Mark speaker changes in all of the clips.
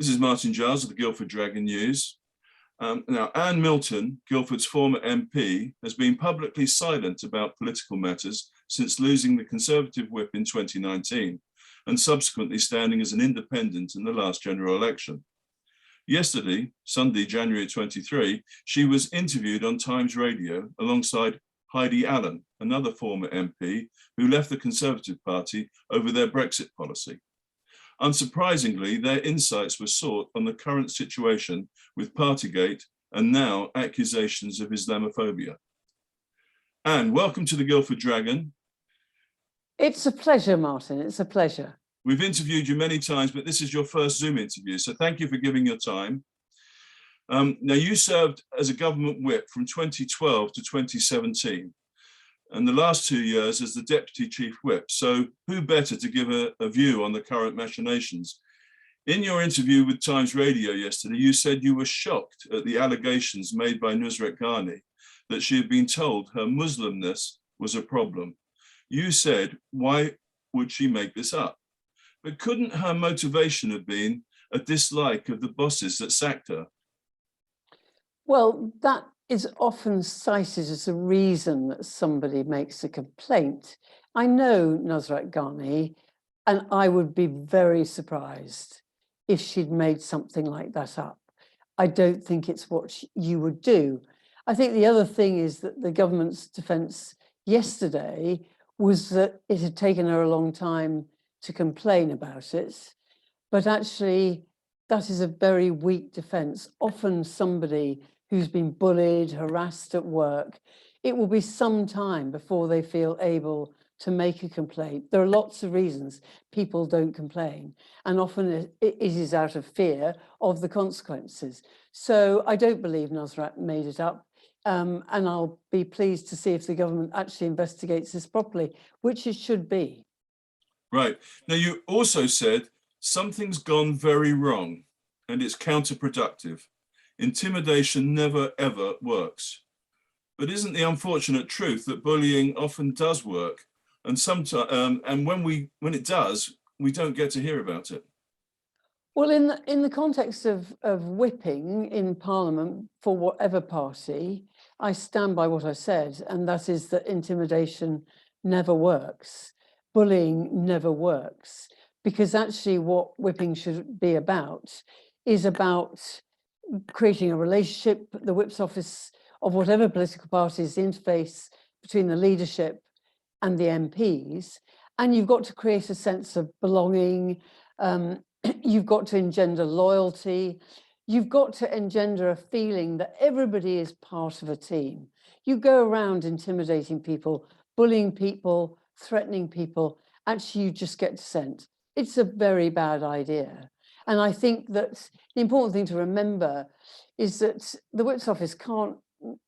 Speaker 1: This is Martin Giles of the Guildford Dragon News. Now, Anne Milton, Guildford's former MP, has been publicly silent about political matters since losing the Conservative whip in 2019 and subsequently standing as an independent in the last general election. Yesterday, Sunday, January 23, she was interviewed on Times Radio alongside Heidi Allen, another former MP who left the Conservative Party over their Brexit policy. Unsurprisingly, their insights were sought on the current situation with Partygate and now accusations of Islamophobia. Anne, welcome to the Guildford Dragon.
Speaker 2: It's a pleasure, Martin. It's a pleasure.
Speaker 1: We've interviewed you many times, but this is your first Zoom interview, so thank you for giving your time. Now, you served as a government whip from 2012 to 2017, and the last 2 years as the Deputy Chief Whip. So who better to give a view on the current machinations? In your interview with Times Radio yesterday, you said you were shocked at the allegations made by Nusrat Ghani that she had been told her Muslimness was a problem. You said, why would she make this up? But couldn't her motivation have been a dislike of the bosses that sacked her?
Speaker 2: Well, that is often cited as a reason that somebody makes a complaint. I know Nusrat Ghani, and I would be very surprised if she'd made something like that up. I don't think it's what you would do. I think the other thing is that the government's defence yesterday was that it had taken her a long time to complain about it, but actually that is a very weak defence. Often somebody who's been bullied, harassed at work, it will be some time before they feel able to make a complaint. There are lots of reasons people don't complain, and often it is out of fear of the consequences. So I don't believe Nusrat made it up, and I'll be pleased to see if the government actually investigates this properly, which it should be.
Speaker 1: Right. Now, you also said something's gone very wrong and it's counterproductive. Intimidation never, ever works. But isn't the unfortunate truth that bullying often does work? And sometimes, and when it does, we don't get to hear about it.
Speaker 2: Well, in the context of whipping in Parliament for whatever party, I stand by what I said, and that is that intimidation never works. Bullying never works, because actually what whipping should be about is about creating a relationship. The whip's office of whatever political party is the interface between the leadership and the MPs, and you've got to create a sense of belonging. You've got to engender loyalty. You've got to engender a feeling that everybody is part of a team. You go around intimidating people, bullying people, threatening people, actually you just get dissent. It's a very bad idea. And I think that the important thing to remember is that the whip's office can't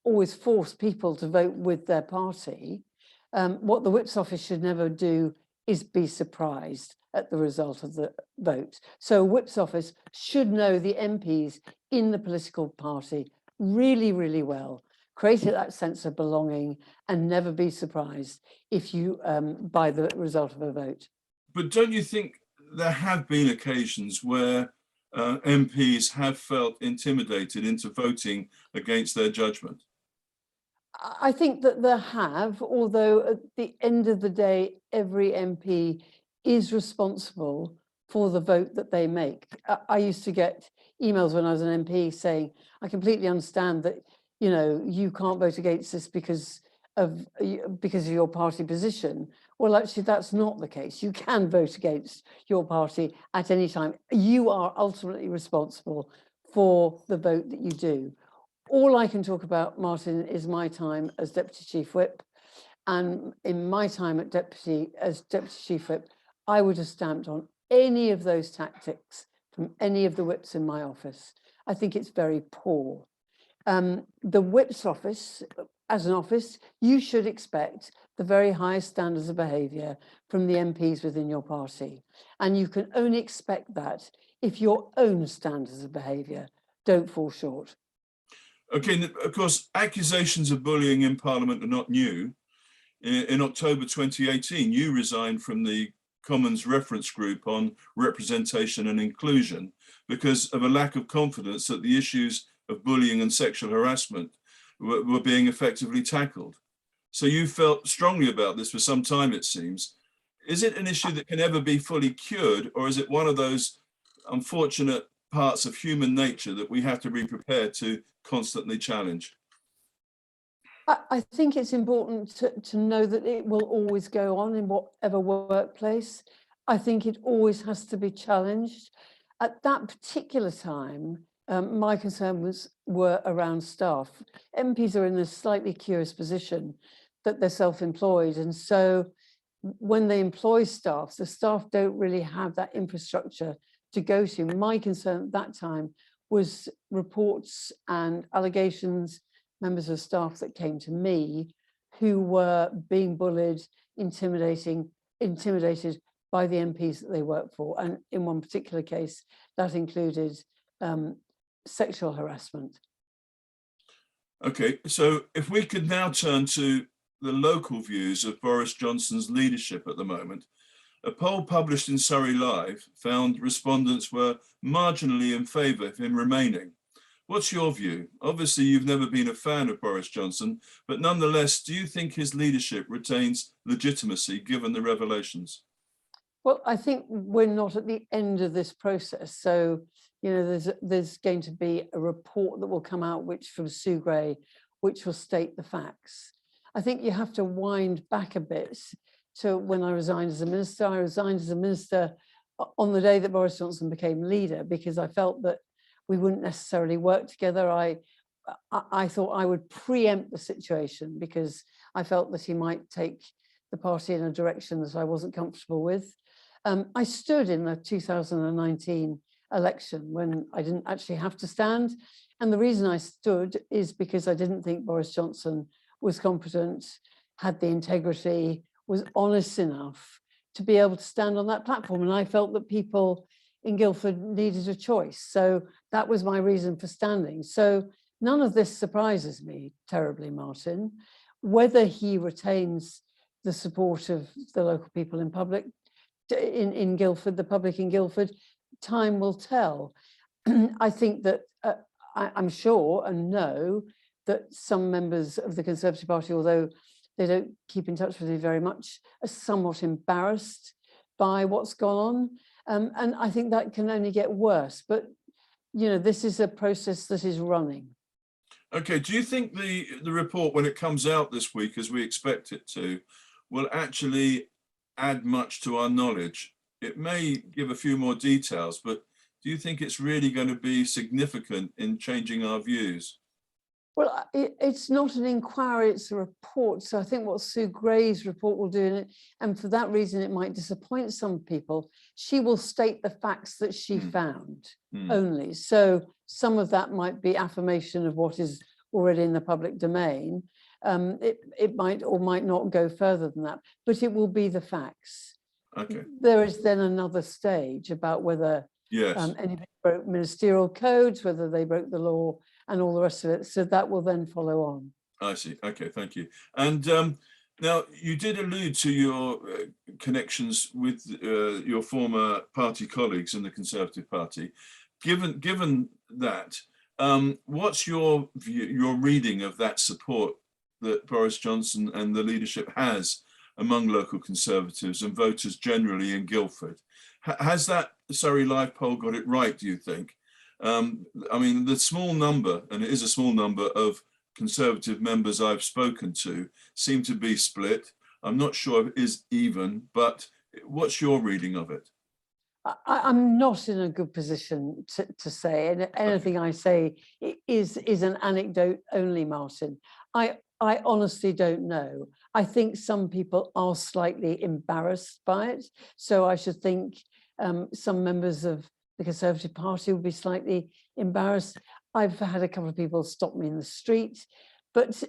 Speaker 2: always force people to vote with their party. What the whip's office should never do is be surprised at the result of the vote. So whip's office should know the MPs in the political party really, really well, create that sense of belonging, and never be surprised if you by the result of a vote.
Speaker 1: But don't you think there have been occasions where MPs have felt intimidated into voting against their judgment?
Speaker 2: I think that there have, although at the end of the day, every MP is responsible for the vote that they make. I used to get emails when I was an MP saying, I completely understand that, you know, you can't vote against this because of your party position. Well, actually, that's not the case. You can vote against your party at any time. You are ultimately responsible for the vote that you do. All I can talk about, Martin, is my time as Deputy Chief Whip. And in my time as Deputy Chief Whip, I would have stamped on any of those tactics from any of the whips in my office. I think it's very poor. The whip's office, as an office, you should expect the very highest standards of behaviour from the MPs within your party. And you can only expect that if your own standards of behaviour don't fall short.
Speaker 1: Okay, of course, accusations of bullying in Parliament are not new. In October 2018, you resigned from the Commons reference group on representation and inclusion because of a lack of confidence that the issues of bullying and sexual harassment were being effectively tackled. So you felt strongly about this for some time, it seems. Is it an issue that can ever be fully cured, or is it one of those unfortunate parts of human nature that we have to be prepared to constantly challenge?
Speaker 2: I think it's important to know that it will always go on in whatever workplace. I think it always has to be challenged. At that particular time, my concerns were around staff. MPs are in a slightly curious position that they're self-employed. And so when they employ staff, the staff don't really have that infrastructure to go to. My concern at that time was reports and allegations, members of staff that came to me who were being bullied, intimidated by the MPs that they work for. And in one particular case, that included sexual harassment.
Speaker 1: Okay, so if we could now turn to the local views of Boris Johnson's leadership at the moment. A poll published in Surrey Live found respondents were marginally in favour of him remaining. What's your view? Obviously, you've never been a fan of Boris Johnson, but nonetheless, do you think his leadership retains legitimacy given the revelations?
Speaker 2: Well, I think we're not at the end of this process. So, you know, there's going to be a report that will come out, which from Sue Gray, which will state the facts. I think you have to wind back a bit to when I resigned as a minister. I resigned as a minister on the day that Boris Johnson became leader because I felt that we wouldn't necessarily work together. I thought I would preempt the situation because I felt that he might take the party in a direction that I wasn't comfortable with. I stood in the 2019 election when I didn't actually have to stand. And the reason I stood is because I didn't think Boris Johnson was competent, had the integrity, was honest enough to be able to stand on that platform. And I felt that people in Guildford needed a choice. So that was my reason for standing. So none of this surprises me terribly, Martin. Whether he retains the support of the local people in public, in Guildford, the public in Guildford, time will tell. I think that I'm sure and know that some members of the Conservative Party, although they don't keep in touch with me very much, are somewhat embarrassed by what's gone on. And I think that can only get worse. But, you know, this is a process that is running.
Speaker 1: Okay, do you think the report, when it comes out this week, as we expect it to, will actually add much to our knowledge? It may give a few more details, but do you think it's really going to be significant in changing our views?
Speaker 2: Well, it's not an inquiry, it's a report. So I think what Sue Gray's report will do, and for that reason, it might disappoint some people, she will state the facts that she found only. So some of that might be affirmation of what is already in the public domain. It might or might not go further than that, but it will be the facts.
Speaker 1: Okay.
Speaker 2: There is then another stage about whether anybody broke ministerial codes, whether they broke the law, and all the rest of it. So that will then follow on.
Speaker 1: I see. Okay, thank you. And now you did allude to your connections with your former party colleagues in the Conservative Party. Given that, what's your view, your reading of that support that Boris Johnson and the leadership has among local Conservatives and voters generally in Guildford? Has that Surrey Live poll got it right, do you think? I mean, the small number, and it is a small number, of Conservative members I've spoken to seem to be split. I'm not sure it is even, but what's your reading of it?
Speaker 2: I'm not in a good position to say, and anything I say is an anecdote only, Martin. I honestly don't know. I think some people are slightly embarrassed by it. So I should think some members of the Conservative Party will be slightly embarrassed. I've had a couple of people stop me in the street, but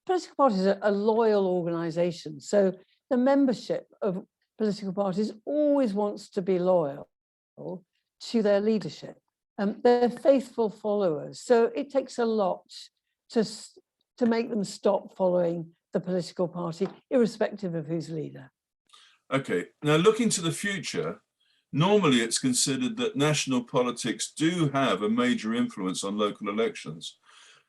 Speaker 2: political parties are a loyal organisation. So the membership of political parties always wants to be loyal to their leadership. They're faithful followers. So it takes a lot to make them stop following the political party, irrespective of who's leader.
Speaker 1: Okay, now looking to the future, normally it's considered that national politics do have a major influence on local elections,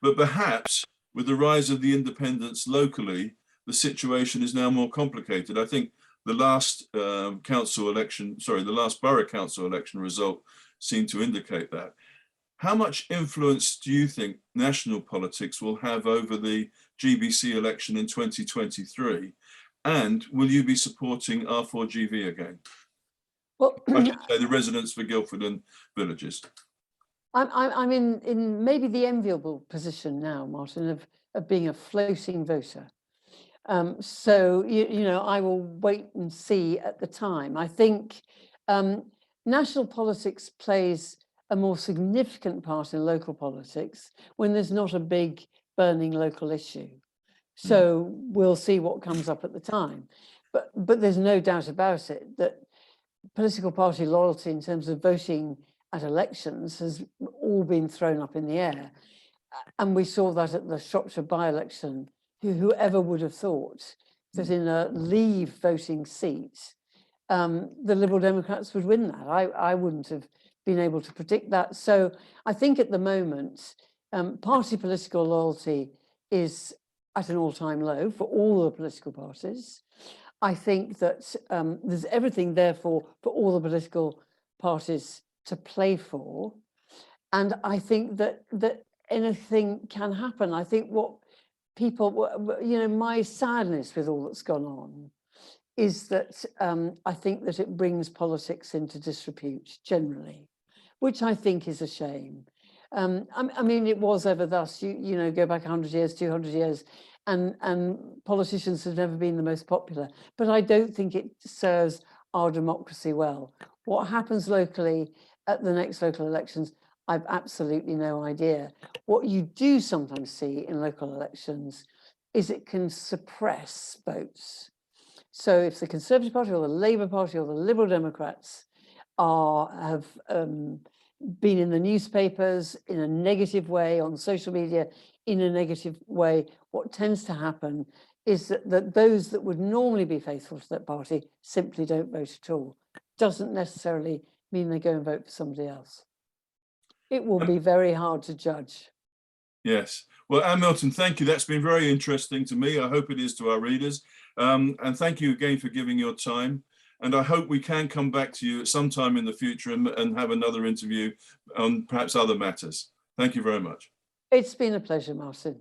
Speaker 1: but perhaps with the rise of the independents locally, the situation is now more complicated. I think the last the last borough council election result seemed to indicate that. How much influence do you think national politics will have over the GBC election in 2023? And will you be supporting R4GV again?
Speaker 2: Well,
Speaker 1: I should say the residents for Guildford and Villages.
Speaker 2: I'm in maybe the enviable position now, Martin, of being a floating voter. So, you know, I will wait and see at the time. I think national politics plays a more significant part in local politics when there's not a big burning local issue. So we'll see what comes up at the time. But there's no doubt about it that political party loyalty in terms of voting at elections has all been thrown up in the air. And we saw that at the Shropshire by-election. Whoever would have thought that in a leave voting seat, the Liberal Democrats would win that. I wouldn't have been able to predict that. So I think at the moment, party political loyalty is at an all-time low for all the political parties. I think that there's everything, therefore, for all the political parties to play for. And I think that anything can happen. I think what people, you know, my sadness with all that's gone on is that I think that it brings politics into disrepute generally, which I think is a shame. I mean, it was ever thus, you know, go back 100 years, 200 years, and politicians have never been the most popular. But I don't think it serves our democracy well. What happens locally at the next local elections, I've absolutely no idea. What you do sometimes see in local elections is it can suppress votes. So if the Conservative Party or the Labour Party or the Liberal Democrats have been in the newspapers in a negative way, on social media in a negative way, what tends to happen is that those that would normally be faithful to that party simply don't vote at all. Doesn't necessarily mean they go and vote for somebody else. It will be very hard to judge.
Speaker 1: Yes. Well, Anne Milton, thank you. That's been very interesting to me. I hope it is to our readers. And thank you again for giving your time. And I hope we can come back to you at some time in the future and have another interview on perhaps other matters. Thank you very much.
Speaker 2: It's been a pleasure, Martin.